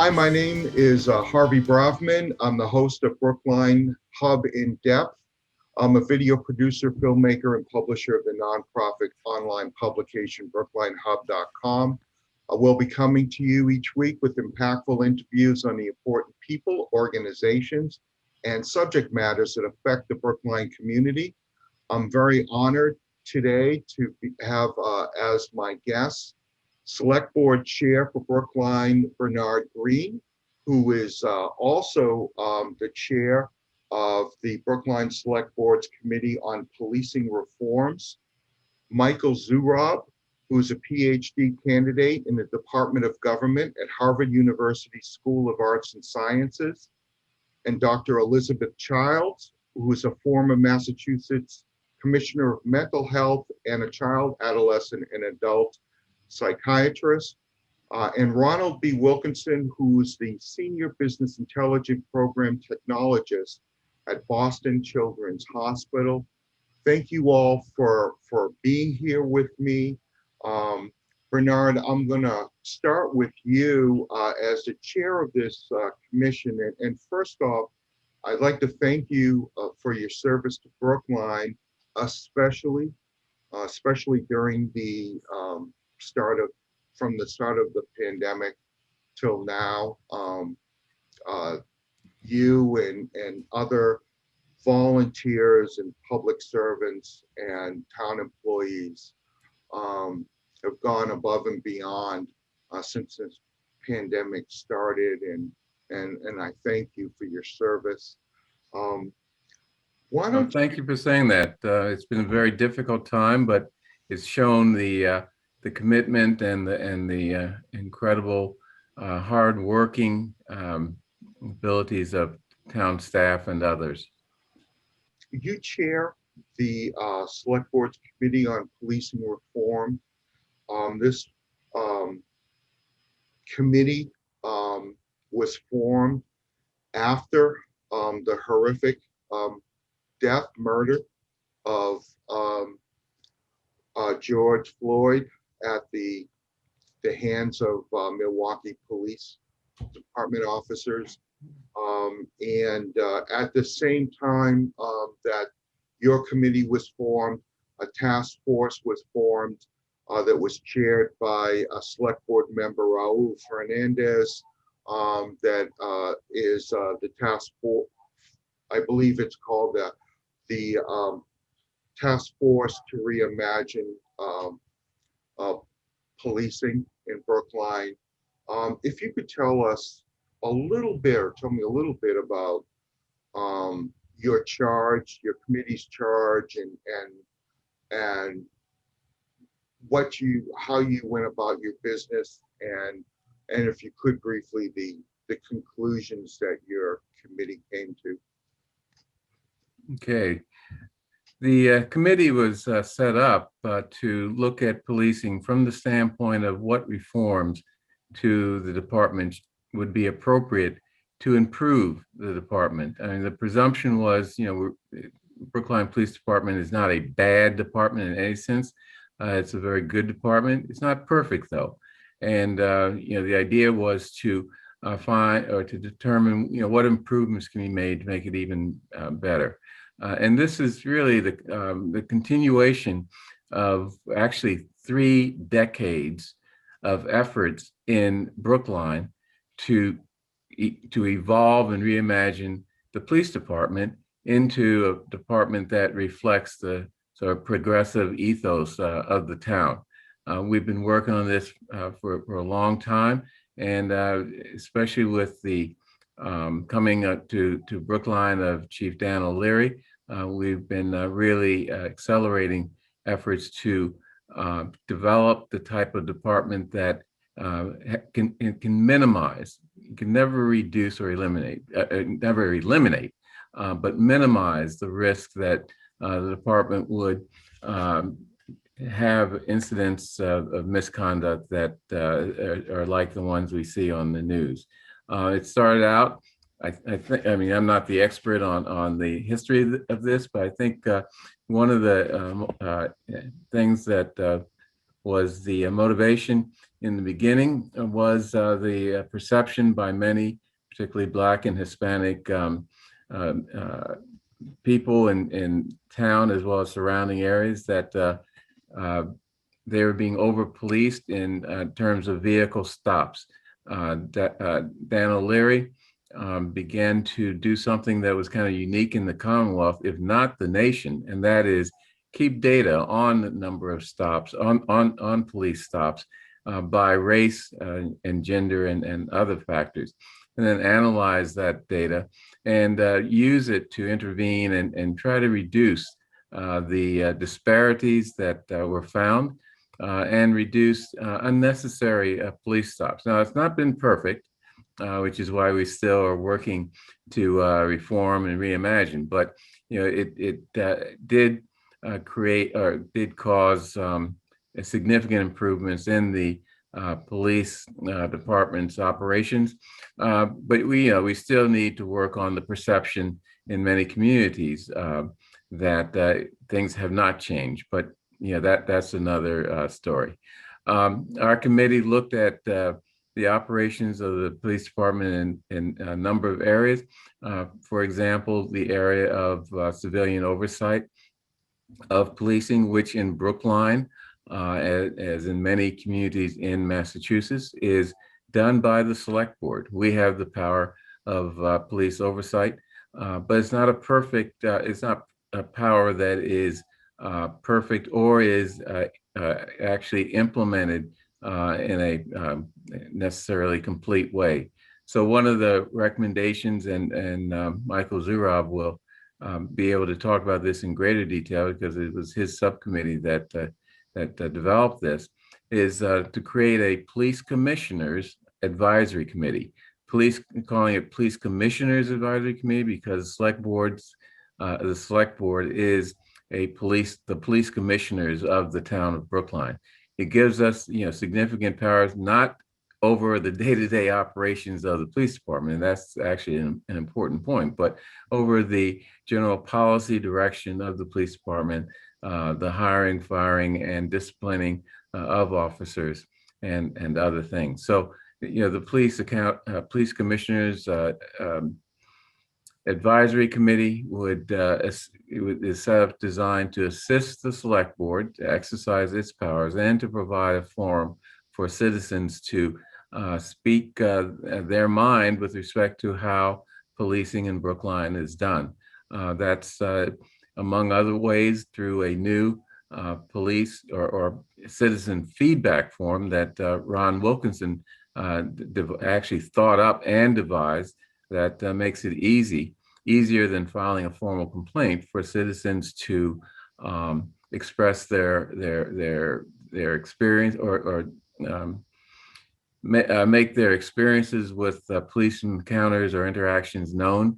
Hi, my name is Harvey Bravman. I'm the host of BrooklineHub In-Depth. I'm a video producer, filmmaker, and publisher of the nonprofit online publication BrooklineHub.com. We'll be coming to you each week with impactful interviews on the important people, organizations, and subject matters that affect the Brookline community. I'm very honored today to have as my guest Select Board Chair for Brookline, Greene, who is also the chair of the Brookline Select Board's Committee on Policing Reforms, Michael Zoorob, who is a PhD candidate in the Department of Government at Harvard University School of Arts and Sciences, and Dr. Elizabeth Childs, who is a former Massachusetts Commissioner of Mental Health and a child, adolescent, and adult psychiatrist, and Ronald B. Wilkerson, who's the Senior Business Intelligence Program Technologist at Boston Children's Hospital. Thank you all for being here with me. Bernard, I'm gonna start with you as the chair of this commission. And first off, I'd like to thank you for your service to Brookline, especially during the from the start of the pandemic till now. You and other volunteers and public servants and town employees have gone above and beyond since this pandemic started, and I thank you for your service. Thank you for saying that. It's been a very difficult time, but it's shown the commitment and the incredible hard-working abilities of town staff and others. You chair the Select Board's Committee on Policing Reform. This committee was formed after the horrific murder of George Floyd at the hands of Milwaukee Police Department officers. And at the same time that your committee was formed, a task force was formed that was chaired by a select board member, Raul Fernandez, that is the task force, I believe it's called the Task Force to Reimagine Policing in Brookline. If you could tell us a little bit, or tell me a little bit about your charge, your committee's charge, and how you went about your business, and if you could briefly the conclusions that your committee came to. Okay. The committee was set up to look at policing from the standpoint of what reforms to the department would be appropriate to improve the department. I mean, the presumption was, Brookline Police Department is not a bad department in any sense. It's a very good department. It's not perfect though. And, the idea was to find or to determine, what improvements can be made to make it even better. And this is really the continuation of actually 3 decades of efforts in Brookline to evolve and reimagine the police department into a department that reflects the sort of progressive ethos of the town. We've been working on this for a long time, and especially with the coming up to Brookline of Chief Dan O'Leary, we've been really accelerating efforts to develop the type of department that can minimize. You can never reduce or eliminate, but minimize the risk that the department would have incidents of misconduct that are like the ones we see on the news. It started out, I mean, I'm not the expert on the history of this, but I think one of the things that was the motivation in the beginning was the perception by many, particularly Black and Hispanic uh, uh, people in town as well as surrounding areas, that they were being over-policed in terms of vehicle stops. Dan O'Leary began to do something that was kind of unique in the Commonwealth, if not the nation, and that is keep data on the number of stops, on police stops by race and gender and other factors, and then analyze that data and use it to intervene and try to reduce the disparities that were found and reduce unnecessary police stops. Now, it's not been perfect, which is why we still are working to reform and reimagine. But it did create or did cause significant improvements in the police department's operations. But we still need to work on the perception in many communities that things have not changed. But that's another story. Our committee looked at the operations of the police department in a number of areas. For example, the area of civilian oversight of policing, which in Brookline, as in many communities in Massachusetts, is done by the select board. We have the power of police oversight, but it's not a perfect, it's not a power that is perfect or is actually implemented in a necessarily complete way. So one of the recommendations, and Michael Zoorob will be able to talk about this in greater detail because it was his subcommittee that developed this, is to create a police commissioners advisory committee. Calling it police commissioners advisory committee because the select board is the police commissioners of the town of Brookline. It gives us significant powers, not over the day-to-day operations of the police department, and that's actually an important point, but over the general policy direction of the police department, the hiring, firing, and disciplining of officers and other things. So the police commissioners advisory committee is set up designed to assist the select board to exercise its powers and to provide a forum for citizens to speak their mind with respect to how policing in Brookline is done. That's among other ways through a new police or citizen feedback form that Ron Wilkerson actually thought up and devised that makes it easier than filing a formal complaint for citizens to express their experience or make their experiences with police encounters or interactions known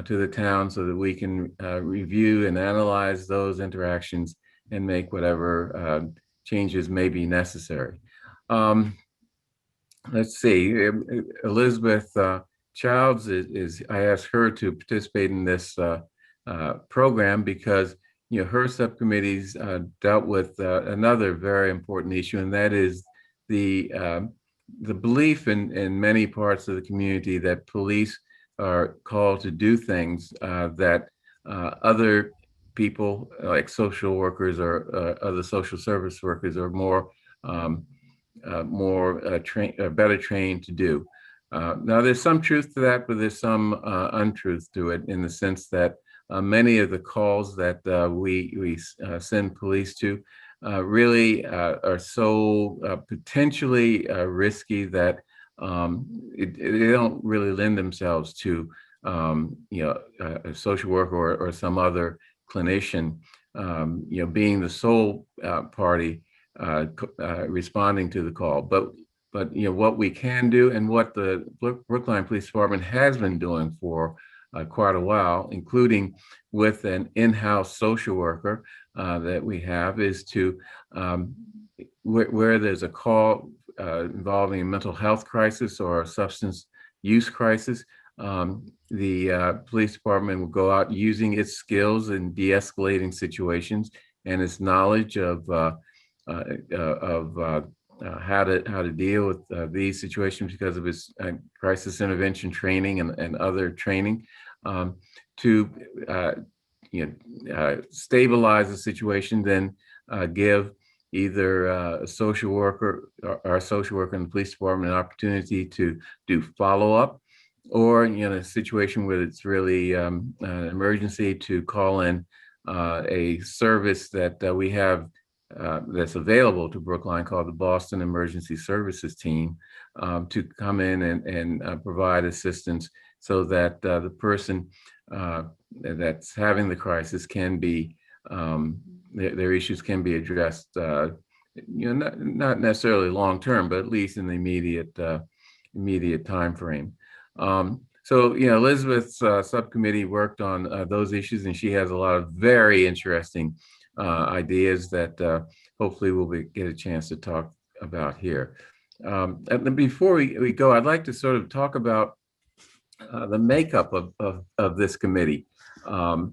to the town so that we can review and analyze those interactions and make whatever changes may be necessary. Let's see, Elizabeth Childs I asked her to participate in this program because her subcommittees dealt with another very important issue, and that is the belief in many parts of the community that police are called to do things that other people like social workers or other social service workers are better trained to do. Now, there's some truth to that, but there's some untruth to it in the sense that many of the calls that we send police to really are so potentially risky that they don't really lend themselves to a social worker or some other clinician being the sole party responding to the call. But what we can do and what the Brookline Police Department has been doing for quite a while, including with an in-house social worker that we have, is to where there's a call involving a mental health crisis or a substance use crisis, the police department will go out using its skills in de-escalating situations and its knowledge of how to deal with these situations because of his crisis intervention training and other training, to stabilize the situation, then give either a social worker or a social worker in the police department an opportunity to do follow-up, or in a situation where it's really an emergency, to call in a service that we have that's available to Brookline called the Boston Emergency Services Team, to come in and provide assistance so that the person that's having the crisis can be, their issues can be addressed, not necessarily long term, but at least in the immediate time frame. So, Elizabeth's subcommittee worked on those issues, and she has a lot of very interesting ideas that hopefully we'll get a chance to talk about here. And before we go, I'd like to sort of talk about the makeup of this committee. I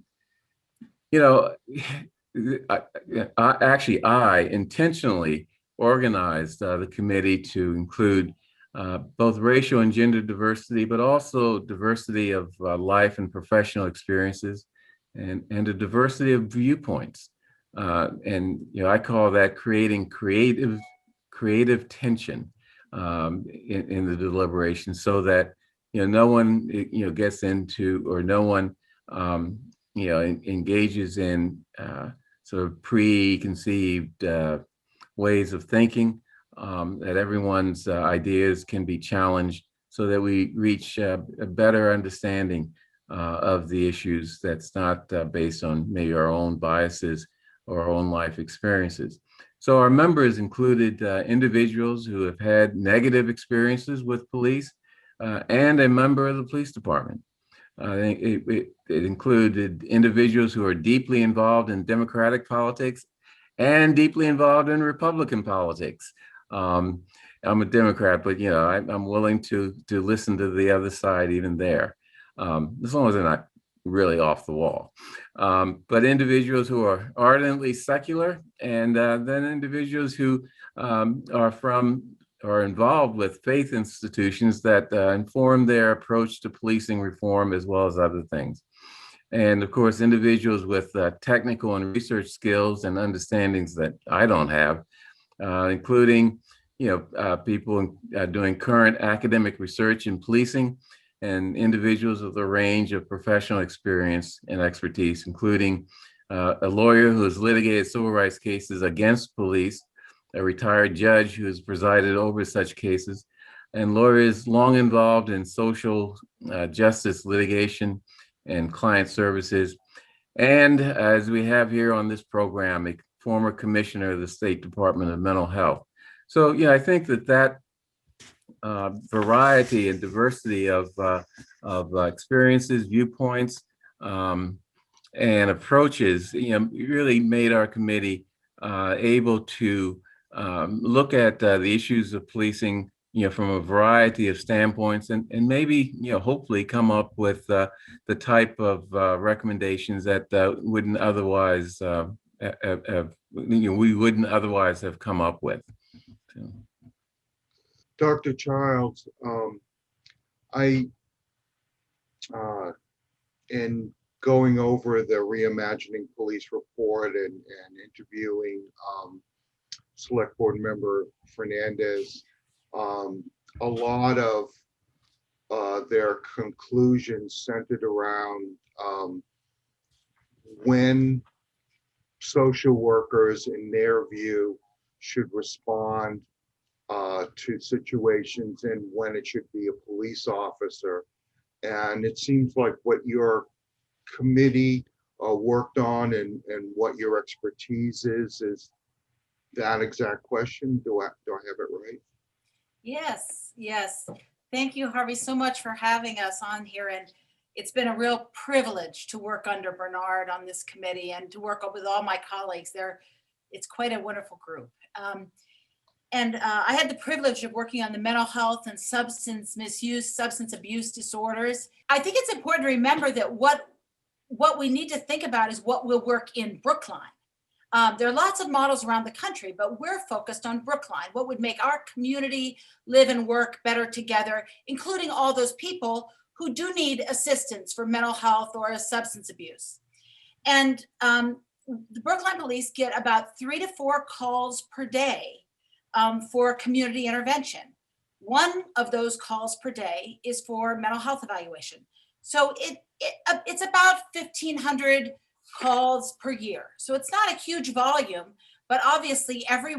intentionally organized the committee to include both racial and gender diversity, but also diversity of life and professional experiences, and a diversity of viewpoints. I call that creating creative tension in the deliberation, so that no one gets into, or no one engages in sort of preconceived ways of thinking, that everyone's ideas can be challenged, so that we reach a better understanding of the issues that's not based on maybe our own biases or our own life experiences. So our members included individuals who have had negative experiences with police, and a member of the police department. It included individuals who are deeply involved in Democratic politics and deeply involved in Republican politics. I'm a Democrat, but I'm willing to listen to the other side even there, as long as they're not really off the wall. But individuals who are ardently secular, and then individuals who are involved with faith institutions that inform their approach to policing reform, as well as other things. And of course, individuals with technical and research skills and understandings that I don't have, including people doing current academic research in policing, and individuals with a range of professional experience and expertise, including a lawyer who has litigated civil rights cases against police, a retired judge who has presided over such cases, and lawyers long involved in social justice litigation and client services. And as we have here on this program, a former commissioner of the State Department of Mental Health. So, I think that variety and diversity of experiences, viewpoints, and approaches, really made our committee able to look at the issues of policing, from a variety of standpoints, and maybe, hopefully come up with the type of recommendations that wouldn't otherwise we wouldn't otherwise have come up with. So. Dr. Childs, in going over the Reimagining Police report and interviewing Select Board Member Fernandez, a lot of their conclusions centered around when social workers, in their view, should respond to situations, and when it should be a police officer. And it seems like what your committee worked on, and what your expertise is that exact question. Do I have it right? Yes. Thank you, Harvey, so much for having us on here. And it's been a real privilege to work under Bernard on this committee, and to work with all my colleagues there. It's quite a wonderful group. And I had the privilege of working on the mental health and substance misuse, substance abuse disorders. I think it's important to remember that what we need to think about is what will work in Brookline. There are lots of models around the country, but we're focused on Brookline, what would make our community live and work better together, including all those people who do need assistance for mental health or substance abuse. And the Brookline Police get about 3 to 4 calls per day for community intervention. One of those calls per day is for mental health evaluation. So it's about 1,500 calls per year. So it's not a huge volume, but obviously every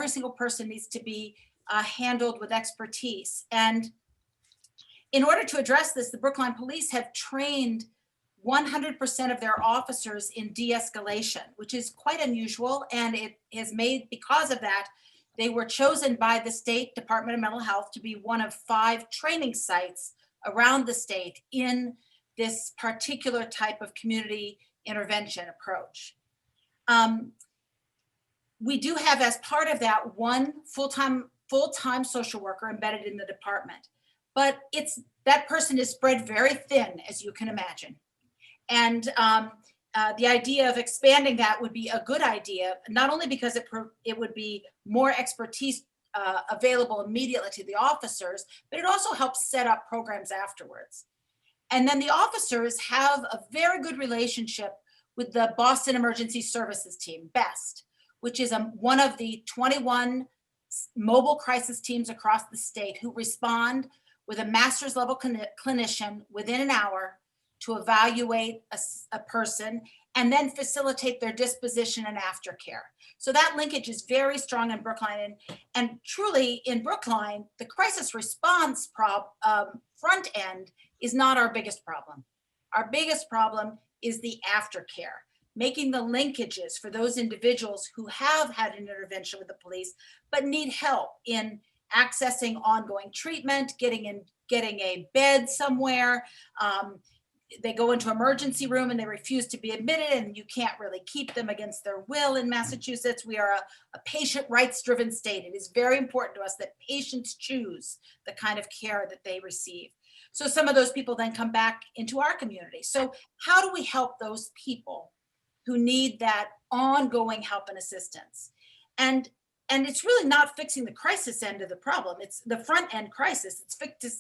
single person needs to be handled with expertise. And in order to address this, the Brookline Police have trained 100% of their officers in de-escalation, which is quite unusual. And it has made, because of that, they were chosen by the State Department of Mental Health to be one of 5 training sites around the state in this particular type of community intervention approach. We do have, as part of that, one full-time social worker embedded in the department, but that person is spread very thin, as you can imagine. And the idea of expanding that would be a good idea, not only because it would be more expertise available immediately to the officers, but it also helps set up programs afterwards. And then the officers have a very good relationship with the Boston Emergency Services Team, BEST, which is one of the 21 mobile crisis teams across the state who respond with a master's level clinician within an hour to evaluate a person and then facilitate their disposition and aftercare. So that linkage is very strong in Brookline. And truly in Brookline, the crisis response front end is not our biggest problem. Our biggest problem is the aftercare, making the linkages for those individuals who have had an intervention with the police, but need help in accessing ongoing treatment, getting a bed somewhere. They go into emergency room and they refuse to be admitted, and you can't really keep them against their will in Massachusetts. We are a patient rights driven state. It is very important to us that patients choose the kind of care that they receive. So some of those people then come back into our community. So how do we help those people who need that ongoing help and assistance? And it's really not fixing the crisis end of the problem. It's the front end crisis. It's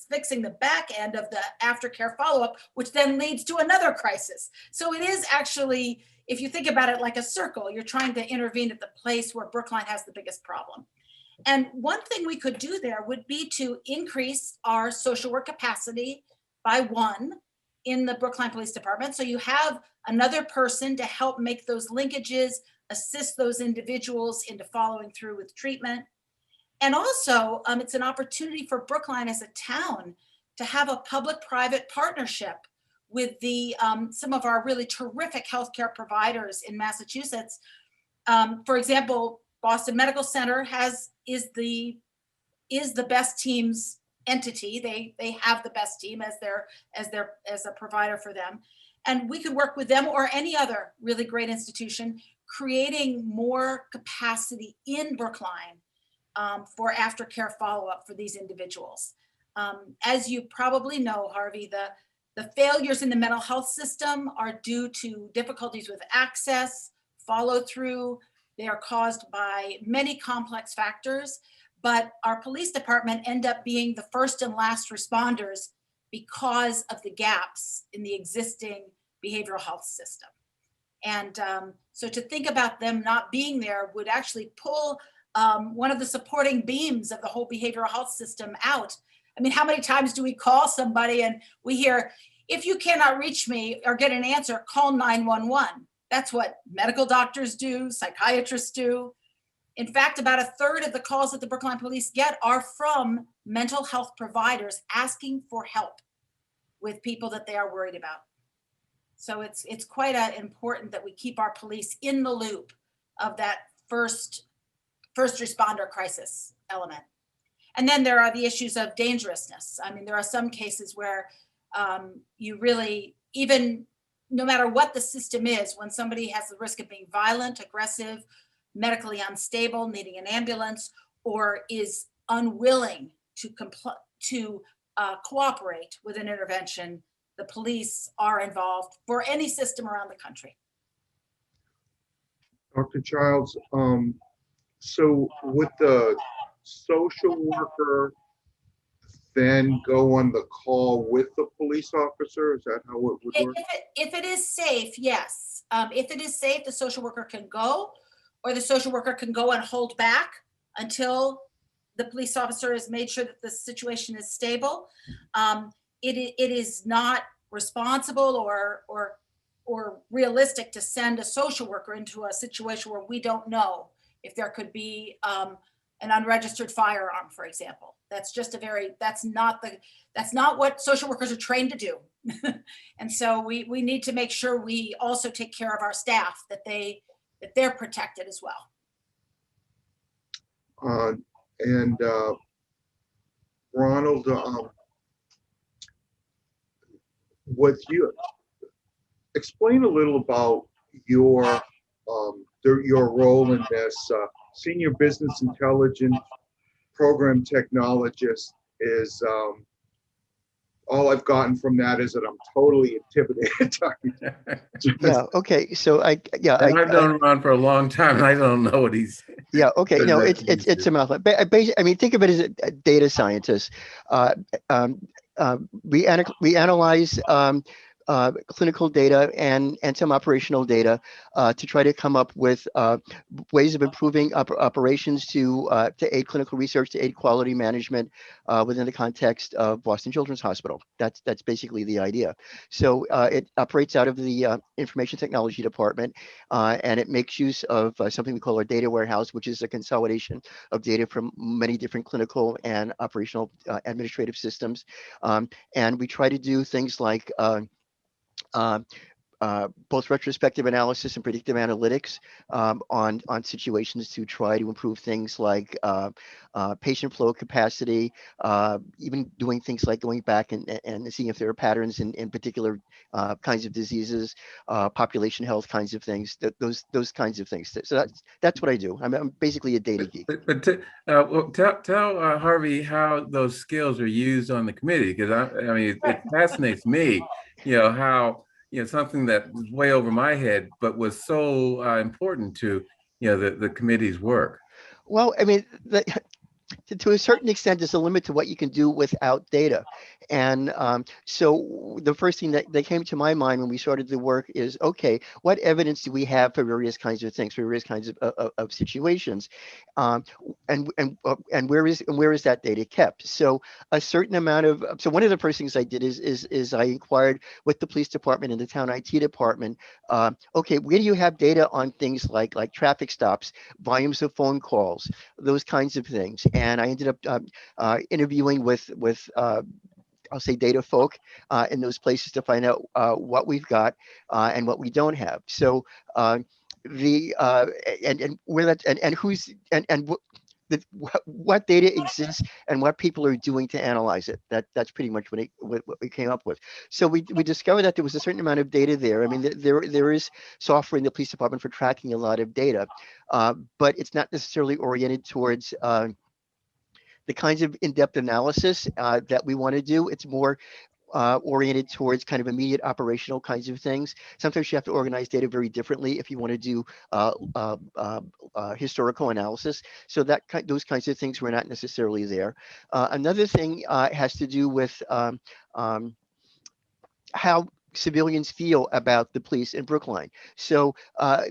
fixing the back end of the aftercare follow-up, which then leads to another crisis. So it is actually, if you think about it like a circle, you're trying to intervene at the place where Brookline has the biggest problem. And one thing we could do there would be to increase our social work capacity by 1 in the Brookline Police Department. So you have another person to help make those linkages, assist those individuals into following through with treatment. And also, it's an opportunity for Brookline as a town to have a public-private partnership with some of our really terrific healthcare providers in Massachusetts. For example, Boston Medical Center is the best team's entity. They have the best team as a provider for them. And we could work with them or any other really great institution, creating more capacity in Brookline for aftercare follow-up for these individuals. As you probably know, Harvey, the failures in the mental health system are due to difficulties with access, follow through. They are caused by many complex factors, but our police department end up being the first and last responders because of the gaps in the existing behavioral health system. And so to think about them not being there would actually pull one of the supporting beams of the whole behavioral health system out. I mean, how many times do we call somebody and we hear, if you cannot reach me or get an answer, call 911. That's what medical doctors do, psychiatrists do. In fact, about 1/3 of the calls that the Brookline Police get are from mental health providers asking for help with people that they are worried about. So it's quite important that we keep our police in the loop of that first responder crisis element. And then there are the issues of dangerousness. I mean, there are some cases where you really, even no matter what the system is, when somebody has the risk of being violent, aggressive, medically unstable, needing an ambulance, or is unwilling to cooperate with an intervention, the police are involved for any system around the country. Dr. Childs, so would the social worker then go on the call with the police officer? Is that how it would work? If it is safe, yes. If it is safe, the social worker can go, or the social worker can go and hold back until the police officer has made sure that the situation is stable. It is not responsible or realistic to send a social worker into a situation where we don't know if there could be an unregistered firearm, for example. That's just that's not what social workers are trained to do. And so we need to make sure we also take care of our staff, that they're protected as well. And Ronald, with you, explain a little about your role in this. Senior Business Intelligence Program Technologist is all I've gotten from that is that I'm totally intimidated. Yeah. Okay. So I've known Ron for a long time, and I don't know what he's. Yeah. Okay. No, it's a mouthful. I mean, think of it as a data scientist. We analyze clinical data and some operational data to try to come up with ways of improving operations to aid clinical research, to aid quality management within the context of Boston Children's Hospital. That's basically the idea. So it operates out of the information technology department, and it makes use of something we call our data warehouse, which is a consolidation of data from many different clinical and operational administrative systems. And we try to do things like both retrospective analysis and predictive analytics on situations to try to improve things like patient flow capacity, even doing things like going back and seeing if there are patterns in particular kinds of diseases, population health kinds of things, those kinds of things. So that's what I do. I'm basically a data geek. But tell Harvey how those skills are used on the committee, because I mean it fascinates me, how something that was way over my head, but was so important to the committee's work. Well, I mean, to a certain extent, there's a limit to what you can do without data. And so the first thing that came to my mind when we started the work is, okay, what evidence do we have for various kinds of things, for various kinds of situations? And where is that data kept? So a certain amount of, so one of the first things I did is I inquired with the police department and the town IT department, okay, where do you have data on things like traffic stops, volumes of phone calls, those kinds of things? And I ended up interviewing with I'll say data folk in those places to find out what we've got and what we don't have. So and where that and who's and what data exists and what people are doing to analyze it. That's pretty much what we came up with. So we discovered that there was a certain amount of data there. I mean, there is software in the police department for tracking a lot of data, but it's not necessarily oriented towards the kinds of in-depth analysis that we want to do. It's more oriented towards kind of immediate operational kinds of things. Sometimes you have to organize data very differently if you want to do historical analysis. So those kinds of things were not necessarily there. Another thing has to do with how civilians feel about the police in Brookline. So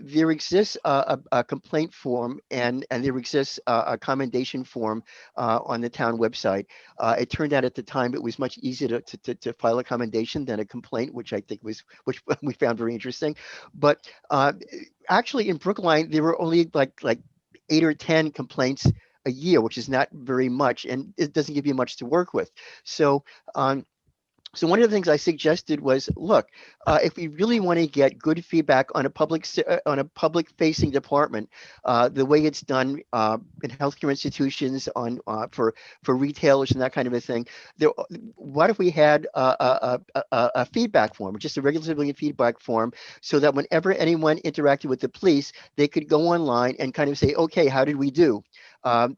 there exists a complaint form and there exists a commendation form on the town website. It turned out at the time it was much easier to file a commendation than a complaint, which I think which we found very interesting. But actually in Brookline, there were only like 8 or 10 complaints a year, which is not very much, and it doesn't give you much to work with. So so one of the things I suggested was, look, if we really want to get good feedback on a public-facing department, the way it's done in healthcare institutions, for retailers and that kind of a thing, what if we had a feedback form, just a regular civilian feedback form, so that whenever anyone interacted with the police, they could go online and kind of say, okay, how did we do?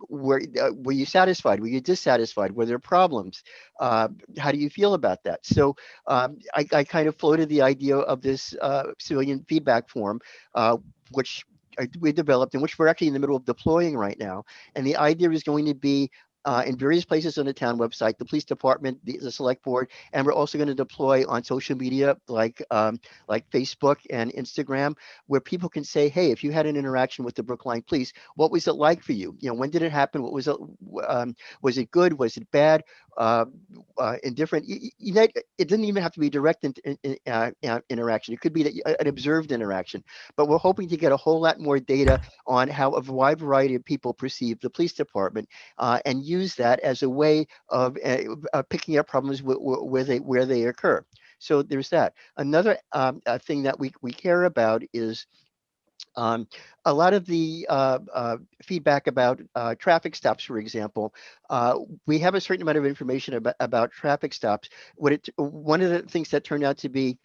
Were you satisfied? Were you dissatisfied? Were there problems? How do you feel about that? So I kind of floated the idea of this civilian feedback form, which we developed, in which we're actually in the middle of deploying right now. And the idea is going to be in various places on the town website, the police department, the select board, and we're also going to deploy on social media like Facebook and Instagram, where people can say, hey, if you had an interaction with the Brookline police, what was it like for you? You know, when did it happen? What was it good? Was it bad? Indifferent? It didn't even have to be direct interaction. It could be an observed interaction. But we're hoping to get a whole lot more data on how a wide variety of people perceive the police department, and use that as a way of picking up problems where they occur. So there's that. Another thing that we care about is a lot of the feedback about traffic stops, for example. We have a certain amount of information about traffic stops. One of the things that turned out to be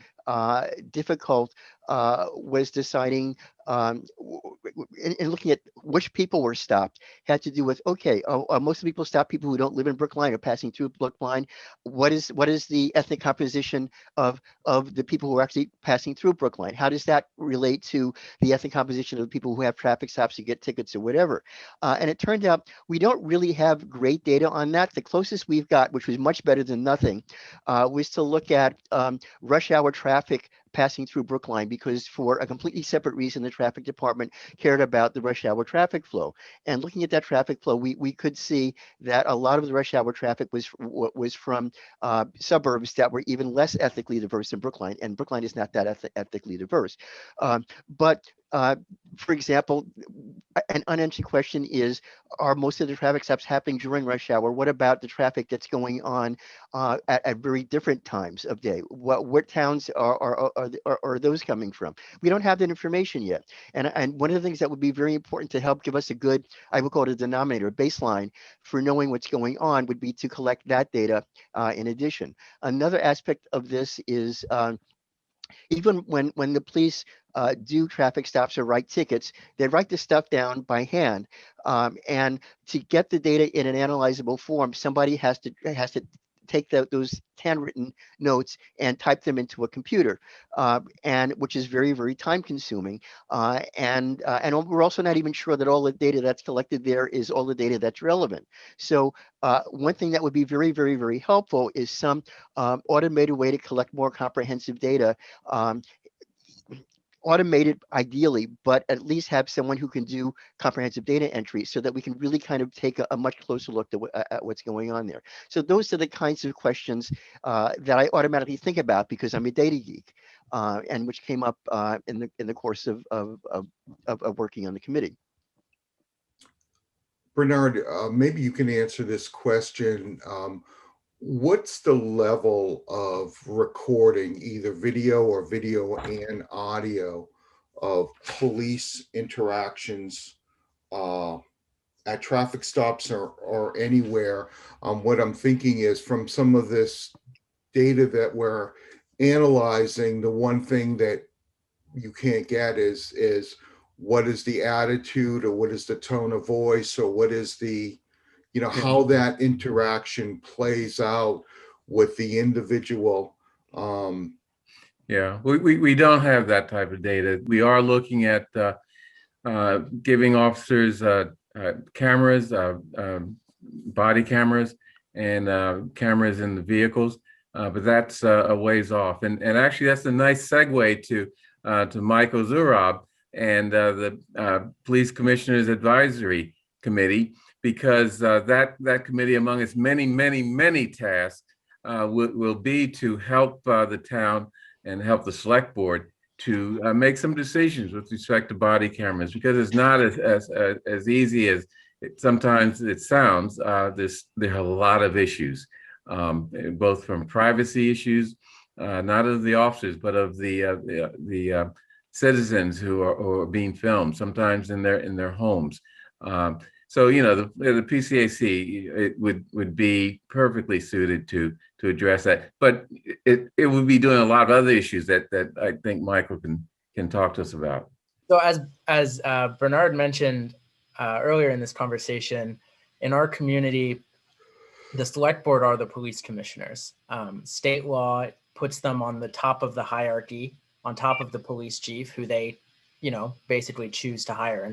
difficult was deciding in looking at which people were stopped, had to do with, okay, most of the people stop people who don't live in Brookline or passing through Brookline. What is the ethnic composition of the people who are actually passing through Brookline? How does that relate to the ethnic composition of the people who have traffic stops to get tickets or whatever? And it turned out we don't really have great data on that. The closest we've got, which was much better than nothing, was to look at rush hour traffic passing through Brookline, because for a completely separate reason, the traffic department cared about the rush hour traffic flow. And looking at that traffic flow, we could see that a lot of the rush hour traffic was from suburbs that were even less ethnically diverse than Brookline, and Brookline is not that ethnically diverse. For example, an unanswered question is, are most of the traffic stops happening during rush hour? What about the traffic that's going on at very different times of day? What towns are those coming from? We don't have that information yet. And one of the things that would be very important to help give us a good, I would call it a denominator, a baseline for knowing what's going on, would be to collect that data in addition. Another aspect of this is even when the police do traffic stops or write tickets, they write the stuff down by hand. And to get the data in an analyzable form, somebody has to take those handwritten notes and type them into a computer, and which is very, very time consuming. And we're also not even sure that all the data that's collected there is all the data that's relevant. So one thing that would be very, very, very helpful is some automated way to collect more comprehensive data. Automated ideally, but at least have someone who can do comprehensive data entry, so that we can really kind of take a much closer look at what's going on there. So those are the kinds of questions that I automatically think about because I'm a data geek, and which came up in the course of working on the committee. Bernard, maybe you can answer this question. What's the level of recording, either video or video and audio, of police interactions at traffic stops or anywhere? What I'm thinking is, from some of this data that we're analyzing, the one thing that you can't get is what is the attitude, or what is the tone of voice, or what is the, how that interaction plays out with the individual. Yeah, we don't have that type of data. We are looking at giving officers cameras, body cameras, and cameras in the vehicles, but that's a ways off. And actually, that's a nice segue to Michael Zoorob and the Police Commissioners Advisory Committee, because that committee, among its many tasks, will be to help the town and help the select board to make some decisions with respect to body cameras, because it's not as easy as sometimes it sounds. There are a lot of issues, both from privacy issues, not of the officers, but of the citizens who are being filmed, sometimes in their homes. So the PCAC, it would be perfectly suited to address that, but it would be doing a lot of other issues that I think Michael can talk to us about. So as Bernard mentioned earlier in this conversation, in our community, the select board are the police commissioners. State law puts them on the top of the hierarchy, on top of the police chief, who they basically choose to hire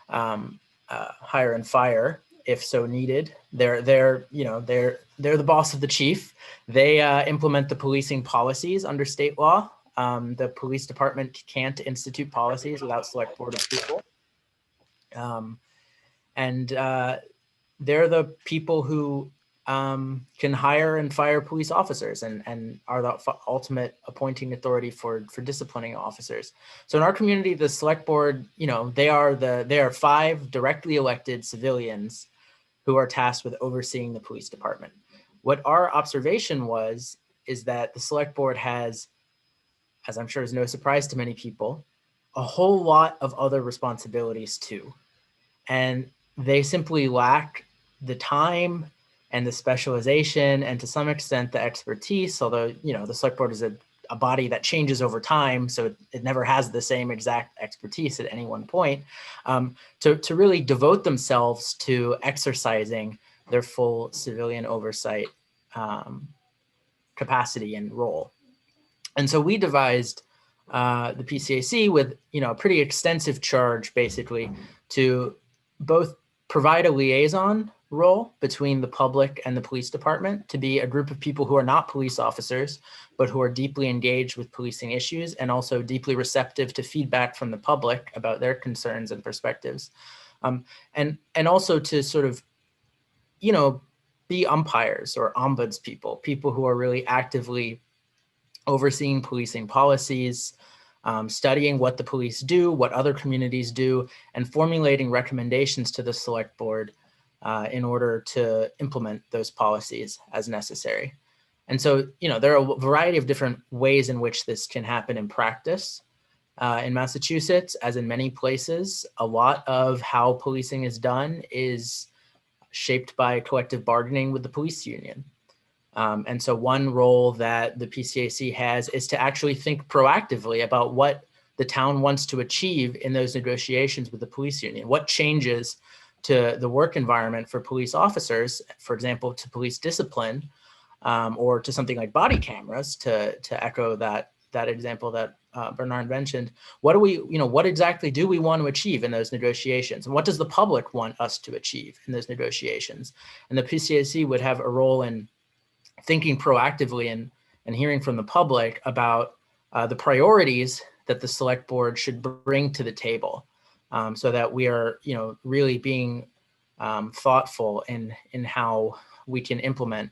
and fire if so needed. They're the boss of the chief. They implement the policing policies under state law. The police department can't institute policies without select board approval. And they're the people who can hire and fire police officers and are the ultimate appointing authority for disciplining officers. So in our community, the select board, they are 5 directly elected civilians who are tasked with overseeing the police department. What our observation is that the select board has, as I'm sure is no surprise to many people, a whole lot of other responsibilities too. And they simply lack the time and the specialization and to some extent the expertise, although, the select board is a body that changes over time, so it never has the same exact expertise at any one point, to really devote themselves to exercising their full civilian oversight capacity and role. And so we devised the PCAC with, a pretty extensive charge basically to both provide a liaison role between the public and the police department, to be a group of people who are not police officers, but who are deeply engaged with policing issues and also deeply receptive to feedback from the public about their concerns and perspectives. And also to sort of, be umpires or ombuds people who are really actively overseeing policing policies, studying what the police do, what other communities do, and formulating recommendations to the select board in order to implement those policies as necessary. And so, there are a variety of different ways in which this can happen in practice. In Massachusetts, as in many places, a lot of how policing is done is shaped by collective bargaining with the police union. And so one role that the PCAC has is to actually think proactively about what the town wants to achieve in those negotiations with the police union. What changes to the work environment for police officers, for example, to police discipline, or to something like body cameras, to echo that example that Bernard mentioned. What exactly do we want to achieve in those negotiations? And what does the public want us to achieve in those negotiations? And the PCAC would have a role in thinking proactively and hearing from the public about the priorities that the select board should bring to the table, so that we are, really being thoughtful in how we can implement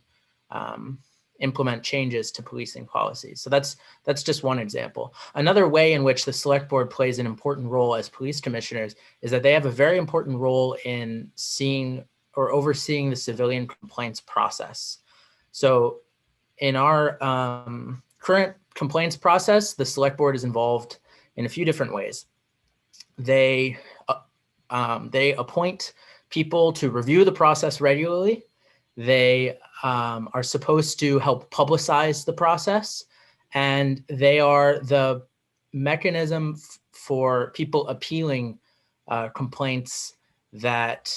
changes to policing policies. So that's just one example. Another way in which the select board plays an important role as police commissioners is that they have a very important role in seeing or overseeing the civilian complaints process. So in our current complaints process, the select board is involved in a few different ways. They appoint people to review the process regularly. They are supposed to help publicize the process, and they are the mechanism for people appealing complaints that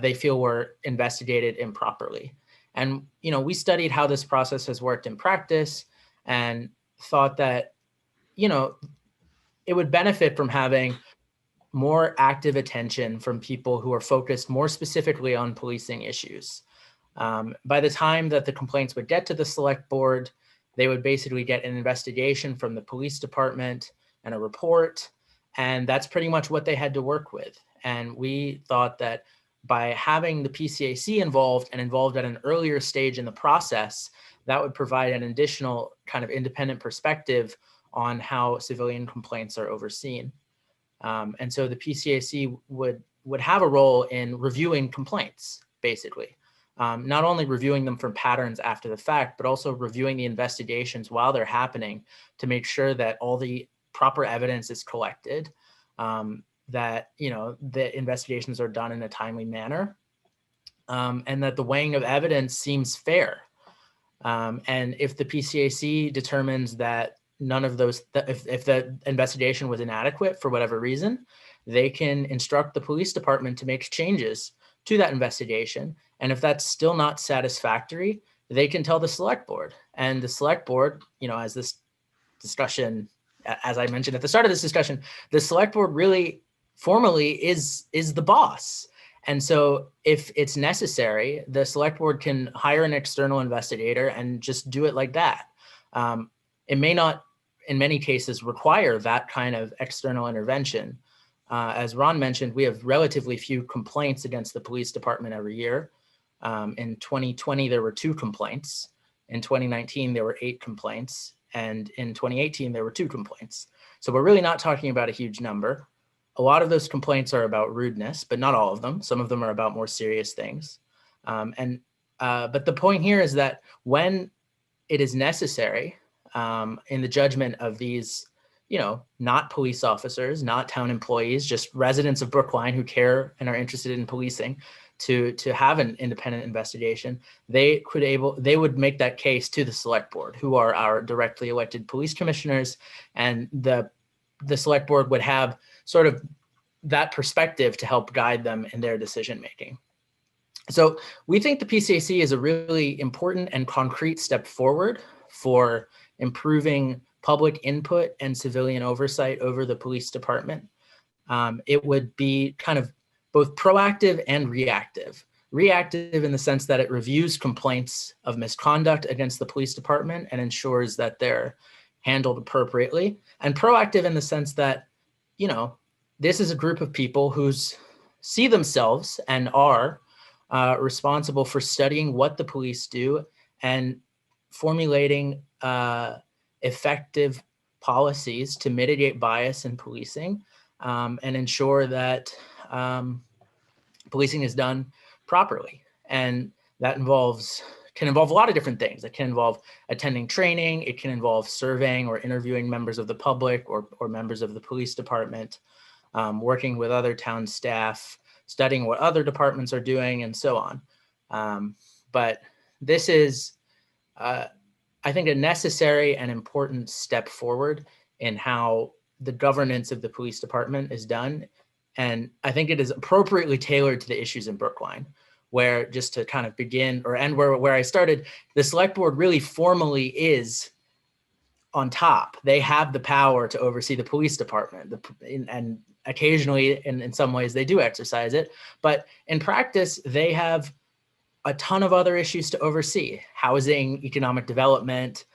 they feel were investigated improperly. And, we studied how this process has worked in practice and thought that, it would benefit from having more active attention from people who are focused more specifically on policing issues. By the time that the complaints would get to the select board, they would basically get an investigation from the police department and a report, and that's pretty much what they had to work with. And we thought that by having the PCAC involved and involved at an earlier stage in the process, that would provide an additional kind of independent perspective on how civilian complaints are overseen. And so the PCAC would have a role in reviewing complaints, basically. Not only reviewing them from patterns after the fact, but also reviewing the investigations while they're happening to make sure that all the proper evidence is collected, that the investigations are done in a timely manner, and that the weighing of evidence seems fair. And if the PCAC determines that none of those, if the investigation was inadequate for whatever reason, they can instruct the police department to make changes to that investigation. And if that's still not satisfactory, they can tell the select board. And the select board, as this discussion as I mentioned at the start of this discussion, the select board really formally is the boss. And so if it's necessary, the select board can hire an external investigator and just do it like that. It may not, in many cases, require that kind of external intervention. As Ron mentioned, we have relatively few complaints against the police department every year. In 2020, there were 2 complaints. In 2019, there were 8 complaints. And in 2018, there were 2 complaints. So we're really not talking about a huge number. A lot of those complaints are about rudeness, but not all of them. Some of them are about more serious things. But the point here is that when it is necessary, in the judgment of these, not police officers, not town employees, just residents of Brookline who care and are interested in policing, to have an independent investigation, they would make that case to the select board, who are our directly elected police commissioners, and the select board would have sort of that perspective to help guide them in their decision making. So we think the PCAC is a really important and concrete step forward for improving public input and civilian oversight over the police department. It would be kind of both proactive and reactive. Reactive in the sense that it reviews complaints of misconduct against the police department and ensures that they're handled appropriately. And proactive in the sense that, this is a group of people who see themselves and are responsible for studying what the police do and formulating effective policies to mitigate bias in policing and ensure that policing is done properly. And that can involve a lot of different things. It can involve attending training. It can involve surveying or interviewing members of the public or members of the police department, working with other town staff, studying what other departments are doing, and so on. But this is, I think, a necessary and important step forward in how the governance of the police department is done. And I think it is appropriately tailored to the issues in Brookline, where, just to kind of begin or end where I started, the select board really formally is on top. They have the power to oversee the police department, and occasionally, in some ways, they do exercise it. But in practice, they have a ton of other issues to oversee: housing, economic development,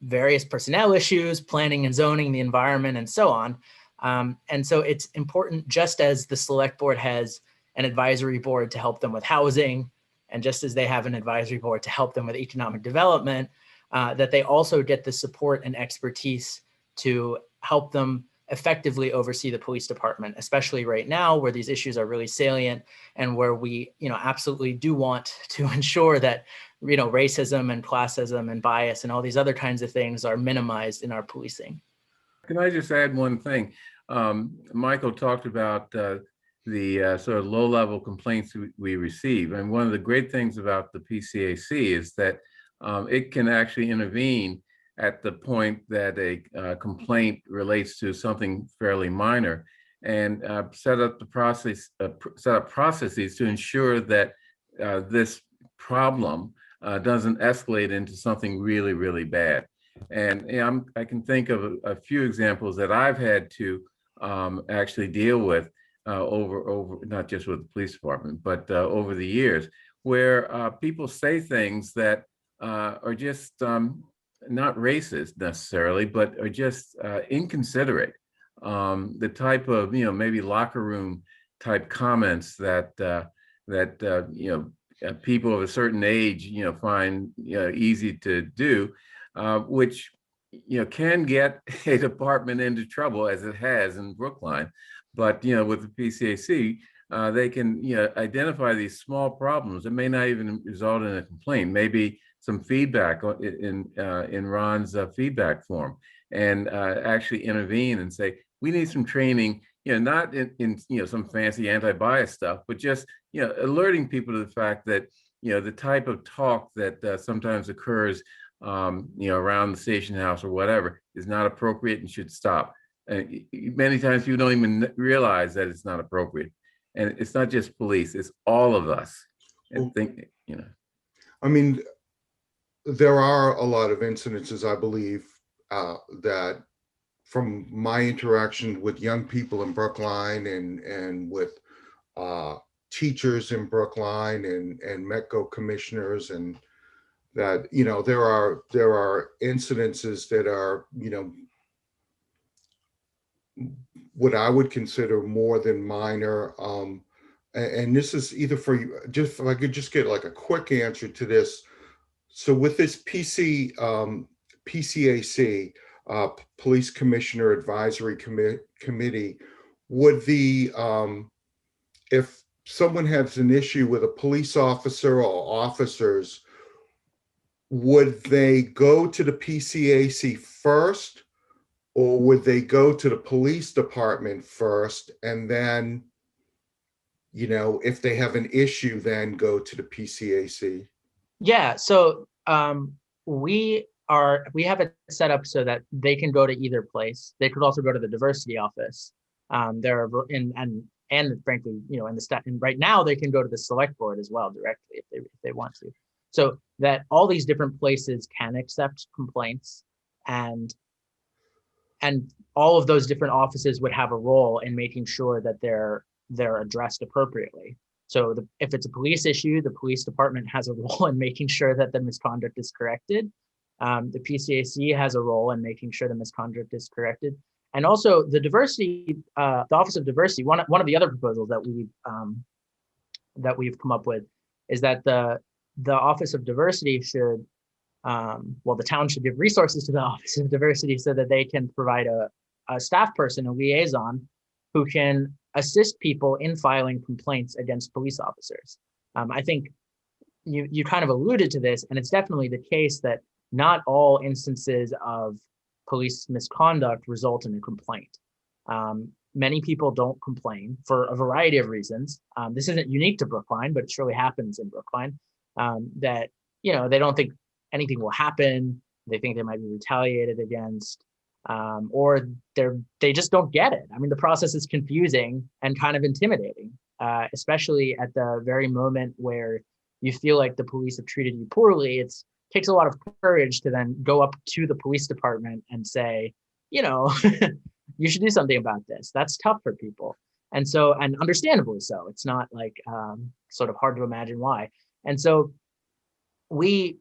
various personnel issues, planning and zoning, the environment, and so on. And so it's important, just as the select board has an advisory board to help them with housing, and just as they have an advisory board to help them with economic development, that they also get the support and expertise to help them effectively oversee the police department, especially right now where these issues are really salient and where we, absolutely do want to ensure that, racism and classism and bias and all these other kinds of things are minimized in our policing. Can I just add one thing? Michael talked about the sort of low-level complaints we receive. And one of the great things about the PCAC is that it can actually intervene at the point that a complaint relates to something fairly minor, and set up processes to ensure that this problem doesn't escalate into something really, really bad. And I can think of a few examples that I've had to actually deal with over not just with the police department, but over the years, where people say things that are just not racist necessarily, but are just inconsiderate. The type of, maybe locker room type comments that people of a certain age, find easy to do, which can get a department into trouble, as it has in Brookline. But with the PCAC, they can identify these small problems. It may not even result in a complaint. Maybe some feedback in Ron's feedback form, and actually intervene and say, we need some training, not in some fancy anti-bias stuff, but just alerting people to the fact that the type of talk that sometimes occurs around the station house or whatever is not appropriate and should stop. Many times people don't even realize that it's not appropriate, and it's not just police; it's all of us. And I mean, there are a lot of incidences, I believe, that from my interaction with young people in Brookline and with teachers in Brookline and METCO commissioners, and that, you know, there are incidences that are, you know, what I would consider more than minor. And this is either for you, just if I could just get like a quick answer to this. So with this PCAC, Police Commissioner Advisory Committee, would the, if someone has an issue with a police officer or officers, would they go to the PCAC first, or would they go to the police department first, and then, you know, if they have an issue, then go to the PCAC? Yeah, so we have it set up so that they can go to either place. They could also go to the diversity office. There are and frankly, you know, in the stat, and right now they can go to the select board as well directly if they want to. So that all these different places can accept complaints, and all of those different offices would have a role in making sure that they're addressed appropriately. So if it's a police issue, the police department has a role in making sure that the misconduct is corrected. The PCAC has a role in making sure the misconduct is corrected. And also the diversity, the Office of Diversity, one of the other proposals that we've come up with is that the Office of Diversity should, the town should give resources to the Office of Diversity so that they can provide a staff person, a liaison, who can assist people in filing complaints against police officers. I think you kind of alluded to this, and it's definitely the case that not all instances of police misconduct result in a complaint. Many people don't complain for a variety of reasons. This isn't unique to Brookline, but it surely happens in Brookline, that, you know, they don't think anything will happen. They think they might be retaliated against, or they just don't get it. I mean, the process is confusing and kind of intimidating, especially at the very moment where you feel like the police have treated you poorly. It takes a lot of courage to then go up to the police department and say, you know, you should do something about this. That's tough for people. And so, and understandably so, it's not like sort of hard to imagine why. And so that's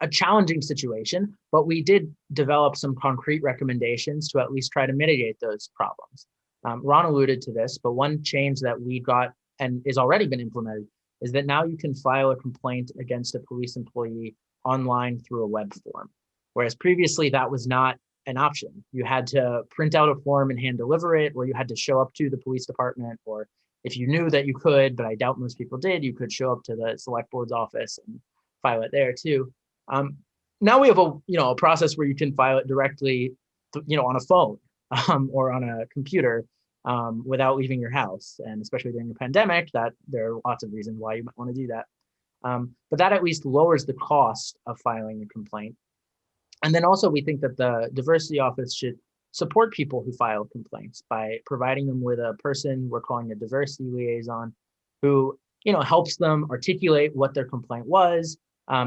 a challenging situation, but we did develop some concrete recommendations to at least try to mitigate those problems. Ron alluded to this, but one change that we got and is already been implemented is that now you can file a complaint against a police employee online through a web form, whereas previously that was not an option. You had to print out a form and hand deliver it, or you had to show up to the police department, or if you knew that you could, but I doubt most people did, you could show up to the select board's office and file it there too. Now we have a process where you can file it directly, on a phone or on a computer without leaving your house. And especially during the pandemic, that there are lots of reasons why you might want to do that. But that at least lowers the cost of filing a complaint. And then also we think that the diversity office should support people who file complaints by providing them with a person we're calling a diversity liaison who, helps them articulate what their complaint was,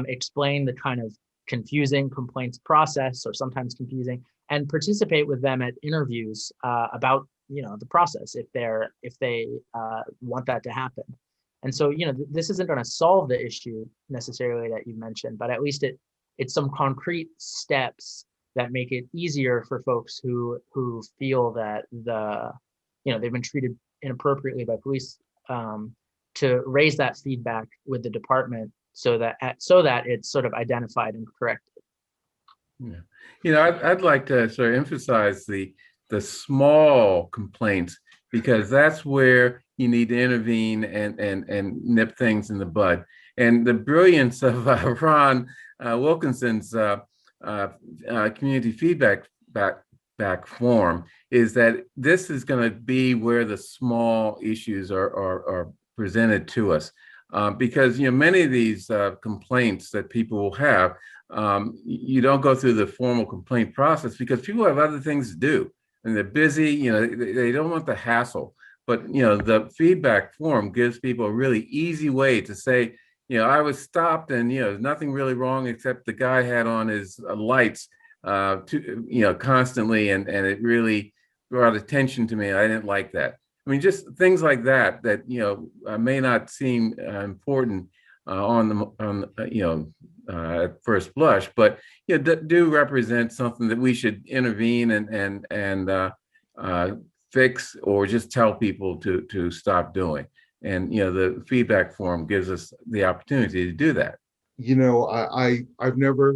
explain the kind of confusing complaints process, or sometimes confusing, and participate with them at interviews about, the process if they want that to happen. And so, this isn't going to solve the issue necessarily that you mentioned, but at least it's some concrete steps that make it easier for folks who feel that they've been treated inappropriately by police to raise that feedback with the department so that it's sort of identified and corrected. Yeah, I'd like to sort of emphasize the small complaints, because that's where you need to intervene and nip things in the bud. And the brilliance of Ron Wilkerson's community feedback back form is that this is going to be where the small issues are presented to us, because many of these complaints that people will have, you don't go through the formal complaint process because people have other things to do and they're busy. They don't want the hassle. But the feedback form gives people a really easy way to say, I was stopped and there's nothing really wrong except the guy had on his lights constantly, and it really brought attention to me. I didn't like that. I mean, just things like that may not seem important at first blush, but do represent something that we should intervene and fix, or just tell people to stop doing. And the feedback form gives us the opportunity to do that. I've never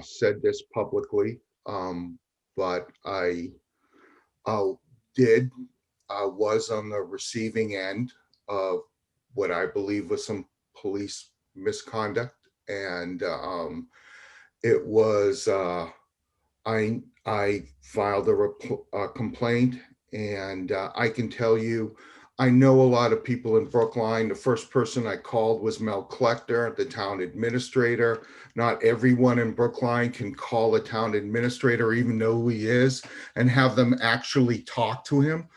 said this publicly, but I was on the receiving end of what I believe was some police misconduct, and it was I filed a complaint, and I can tell you, I know a lot of people in Brookline. The first person I called was Mel Klechter, the town administrator. Not everyone in Brookline can call a town administrator, even know who he is, and have them actually talk to him.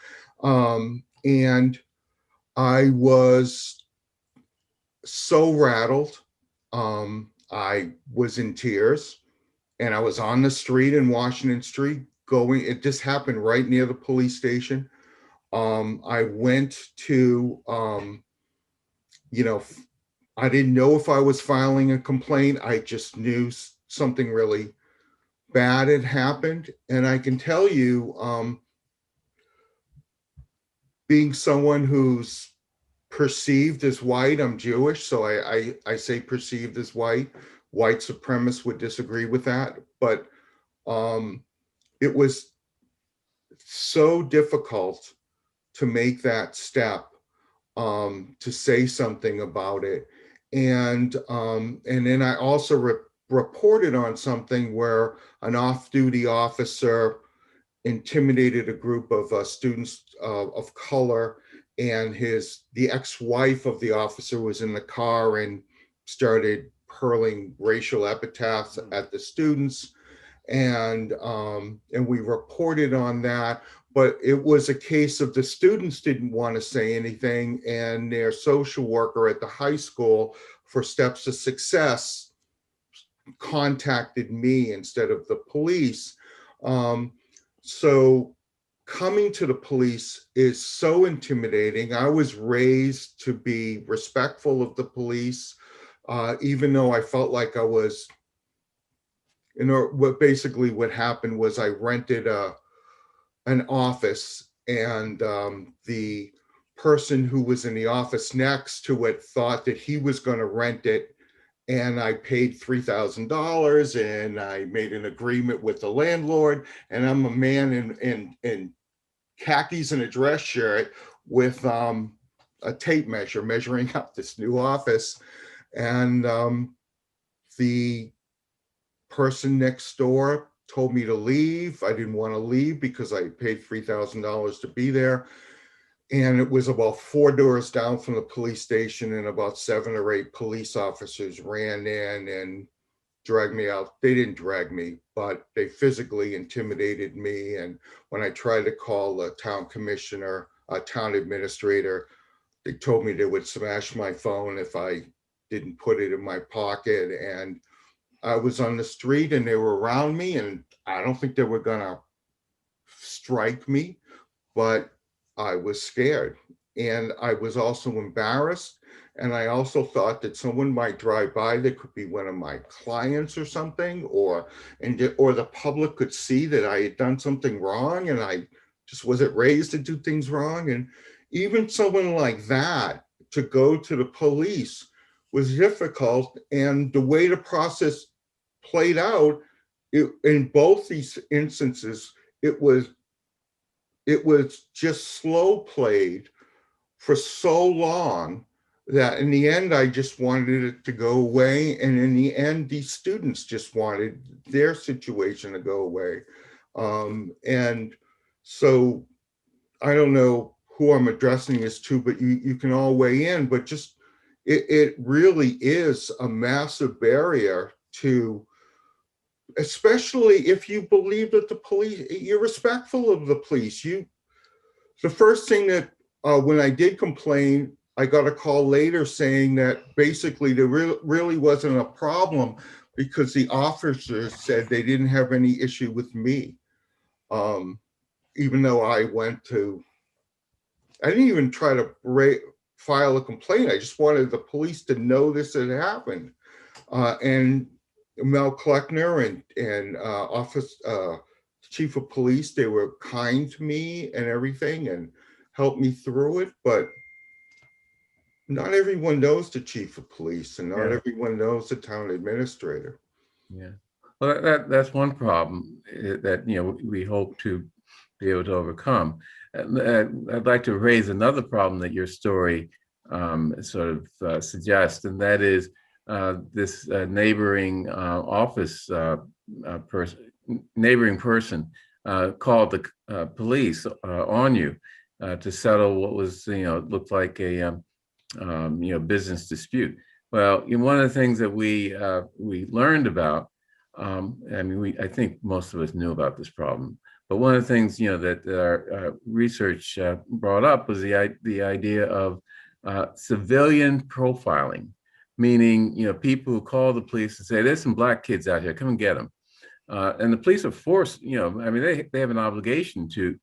And I was so rattled. I was in tears, and I was on the street in Washington Street it just happened right near the police station. I went to, I didn't know if I was filing a complaint. I just knew something really bad had happened. And I can tell you, being someone who's perceived as white, I'm Jewish, so I say perceived as white. White supremacists would disagree with that, but it was so difficult to make that step, to say something about it. And then I also reported on something where an off-duty officer intimidated a group of students of color, and the ex-wife of the officer was in the car and started hurling racial epithets at the students. And we reported on that, but it was a case of the students didn't want to say anything, and their social worker at the high school for Steps to Success contacted me instead of the police. So coming to the police is so intimidating. I was raised to be respectful of the police, even though I felt like I was, what happened was I rented an office, and the person who was in the office next to it thought that he was going to rent it, and I paid $3,000, and I made an agreement with the landlord, and I'm a man in khakis and a dress shirt with a tape measure measuring out this new office, and the person next door told me to leave. I didn't want to leave because I paid $3,000 to be there. And it was about 4 doors down from the police station, and about 7 or 8 police officers ran in and dragged me out. They didn't drag me, but they physically intimidated me. And when I tried to call the town commissioner, a town administrator, they told me they would smash my phone if I didn't put it in my pocket. And I was on the street, and they were around me, and I don't think they were gonna strike me, but I was scared, and I was also embarrassed. And I also thought that someone might drive by that could be one of my clients or something, or the public could see that I had done something wrong, and I just wasn't raised to do things wrong. And even someone like that, to go to the police was difficult. And the way the process played out, in both these instances, it was just slow played for so long that in the end, I just wanted it to go away. And in the end, these students just wanted their situation to go away. And so I don't know who I'm addressing this to, but you can all weigh in, but just, it really is a massive barrier to, especially if you believe that the police, you're respectful of the police. The first thing that, when I did complain, I got a call later saying that basically there really wasn't a problem, because the officers said they didn't have any issue with me. Even though I didn't even try to file a complaint. I just wanted the police to know this had happened. And Mel Kleckner and office chief of police, they were kind to me and everything and helped me through it. But not everyone knows the chief of police, and not everyone knows the town administrator. Yeah. Well, that's one problem that, we hope to be able to overcome. I'd like to raise another problem that your story sort of suggests, and that is this neighboring office neighboring person called the police on you to settle what was, looked like a business dispute. Well, one of the things that we learned about, I think most of us knew about this problem, but one of the things that our research brought up was the idea of civilian profiling, meaning people who call the police and say, "There's some black kids out here, come and get them," and the police are forced. They have an obligation to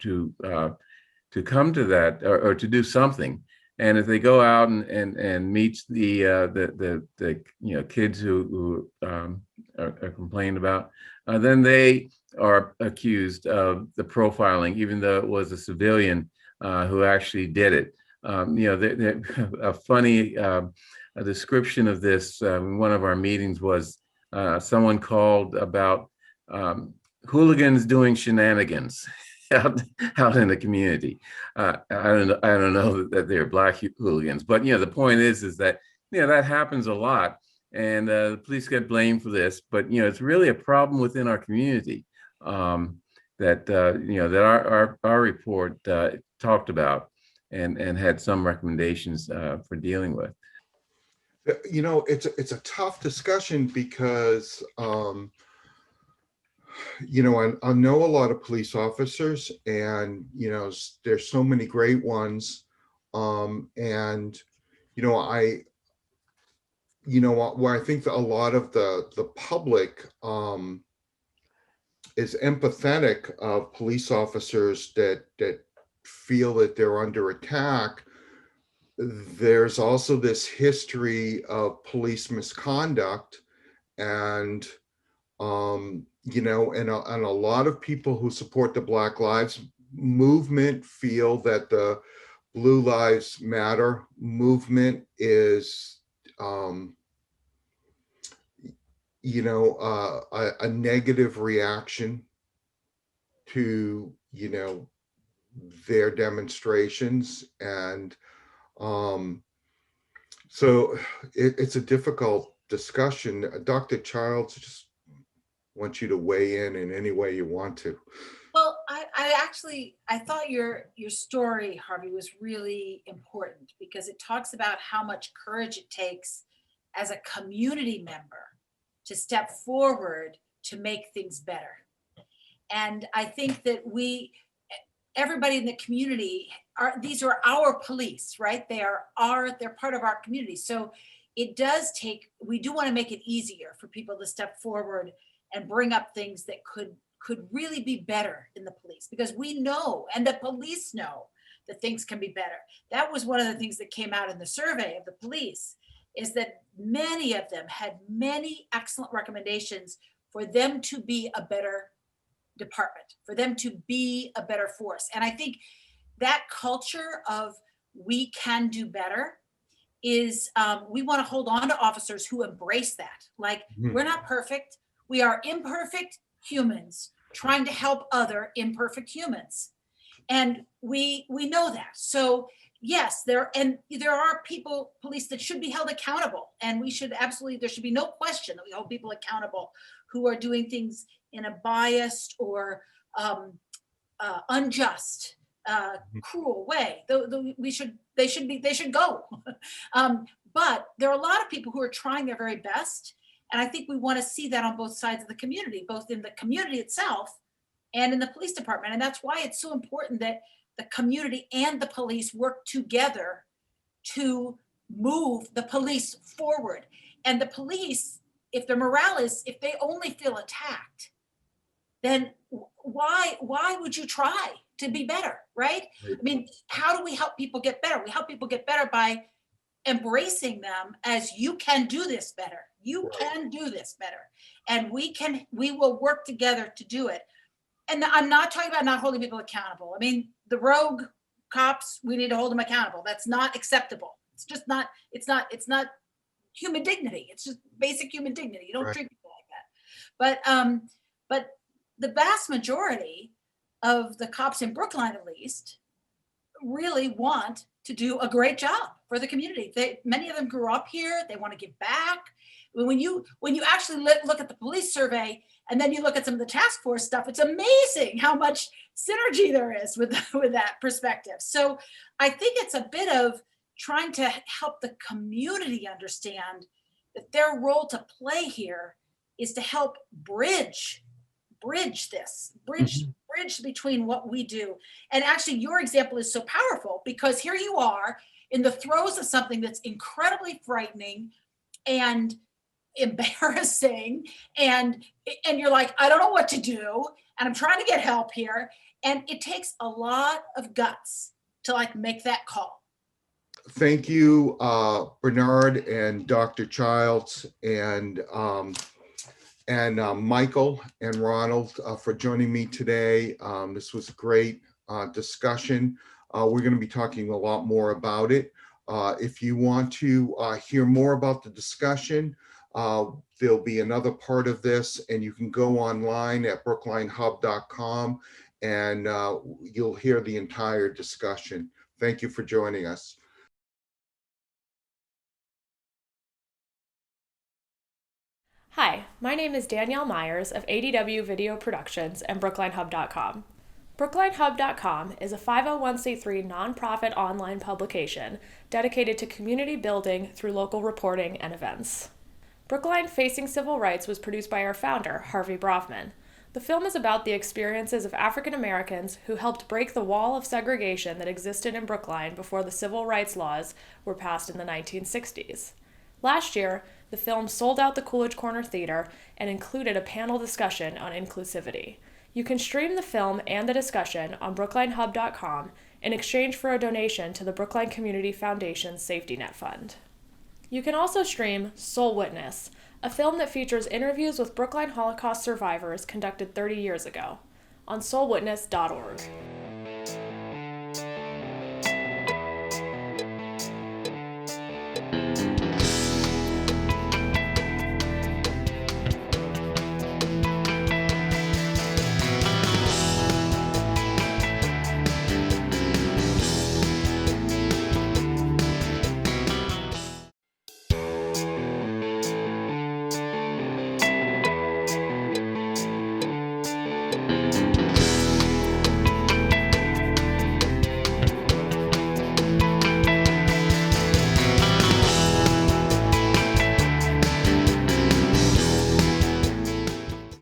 come to that or to do something. And if they go out and meet the kids who are complained about, then they are accused of the profiling, even though it was a civilian who actually did it. A funny description of this in one of our meetings was someone called about hooligans doing shenanigans out in the community. I don't know that they're black hooligans, but the point is that that happens a lot, and the police get blamed for this. But it's really a problem within our community that our report talked about and had some recommendations for dealing with. It's a tough discussion because I know a lot of police officers, and there's so many great ones, and where I think that a lot of the public is empathetic of police officers that feel that they're under attack. There's also this history of police misconduct, and and a lot of people who support the Black Lives Movement feel that the Blue Lives Matter movement is, a negative reaction to, their demonstrations. And so it's a difficult discussion. Dr. Childs, just want you to weigh in any way you want to. Well, I thought your story, Harvey, was really important because it talks about how much courage it takes as a community member to step forward to make things better. And I think that everybody in the community these are our police, right? They're part of our community. So it does take, we do want to make it easier for people to step forward and bring up things that could really be better in the police, because we know, and the police know, that things can be better. That was one of the things that came out in the survey of the police, is that many of them had many excellent recommendations for them to be a better department, for them to be a better force. And I think that culture of we can do better is, we want to hold on to officers who embrace that. Like, we're not perfect. We are imperfect humans trying to help other imperfect humans. And we know that. So yes, there are police that should be held accountable. And we should there should be no question that we hold people accountable who are doing things in a biased or unjust, cruel way. They should go. But there are a lot of people who are trying their very best. And I think we want to see that on both sides of the community, both in the community itself and in the police department. And that's why it's so important that the community and the police work together to move the police forward. And the police if their morale is, if they only feel attacked, then why would you try to be better, right? I mean, how do we help people get better? We help people get better by embracing them as you can do this better. You can do this better. And we will work together to do it. And I'm not talking about not holding people accountable. I mean, the rogue cops, we need to hold them accountable. That's not acceptable. It's just not, it's not human dignity. It's just basic human dignity. You don't treat people like that. But the vast majority of the cops in Brookline, at least, really want to do a great job for the community. Many of them grew up here. They want to give back. When you actually look at the police survey and then you look at some of the task force stuff, it's amazing how much synergy there is with that perspective. So I think it's a bit of trying to help the community understand that their role to play here is to help bridge between what we do. And actually your example is so powerful because here you are in the throes of something that's incredibly frightening and embarrassing, and you're like, I don't know what to do, and I'm trying to get help here. And it takes a lot of guts to like make that call. Thank you, Bernard and Dr. Childs and Michael and Ronald for joining me today. This was a great discussion. We're going to be talking a lot more about it. If you want to hear more about the discussion, there'll be another part of this, and you can go online at BrooklineHub.com and you'll hear the entire discussion. Thank you for joining us. Hi, my name is Danielle Myers of ADW Video Productions and BrooklineHub.com. BrooklineHub.com is a 501c3 nonprofit online publication dedicated to community building through local reporting and events. Brookline Facing Civil Rights was produced by our founder, Harvey Bravman. The film is about the experiences of African Americans who helped break the wall of segregation that existed in Brookline before the civil rights laws were passed in the 1960s. Last year, the film sold out the Coolidge Corner Theater and included a panel discussion on inclusivity. You can stream the film and the discussion on BrooklineHub.com in exchange for a donation to the Brookline Community Foundation's Safety Net Fund. You can also stream Soul Witness, a film that features interviews with Brookline Holocaust survivors conducted 30 years ago, on soulwitness.org.